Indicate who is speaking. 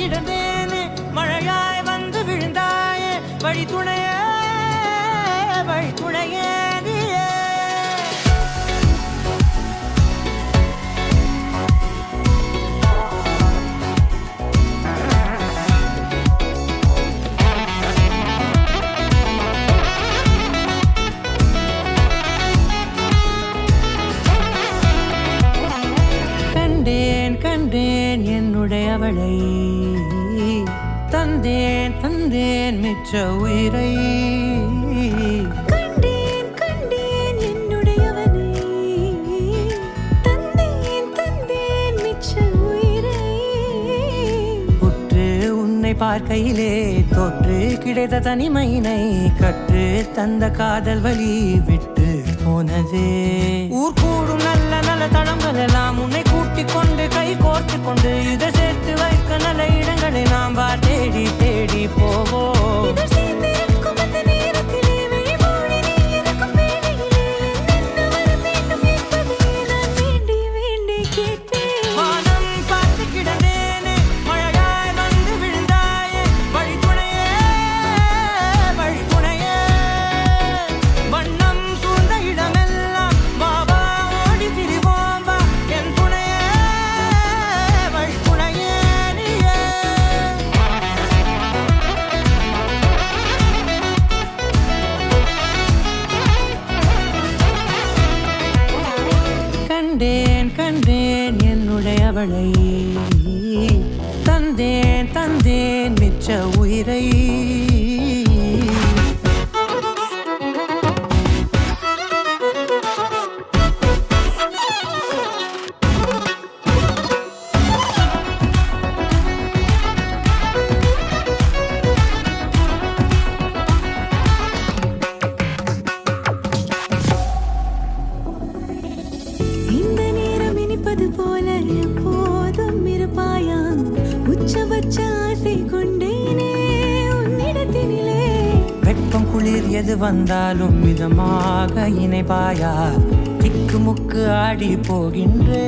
Speaker 1: கிடந்தேனே மழையாய் வந்து விழுந்தாயே வழி துணையே நீயே கண்டேன் என்னுடையவளை தந்தேன் மிச்ச உயிரை
Speaker 2: கண்டேன் என்னுடையவனை தந்தேன் மிச்ச உயிரை
Speaker 1: உற்று உன்னை பார்க்கையிலே தோற்று கிடைத்த தனிமையினை கற்று தந்த காதல் வழி விட்டு போனதே ஊர் கூடும் நல்ல நல்ல தளங்கள் எல்லாம் உன்னை கூட்டிக் கொண்டு கை கோர்த்து கொண்டு இதை சேர்த்து வைக்க நல்ல இடங்களை நாம் தேடி தேடி போவோம் கண்டேன் என்னுடையவளை தந்தேன் மிச்ச உயிரை
Speaker 2: போல எப்போதும் இருப்பாயா உச்சபட்ச ஆசை கொண்டேனே உன்னிடத்தினிலே
Speaker 1: வெப்பம் குளிர் எது வந்தாலும் மிதமாக இணைப்பாயா திக்கு முக்கு ஆடி போகின்றே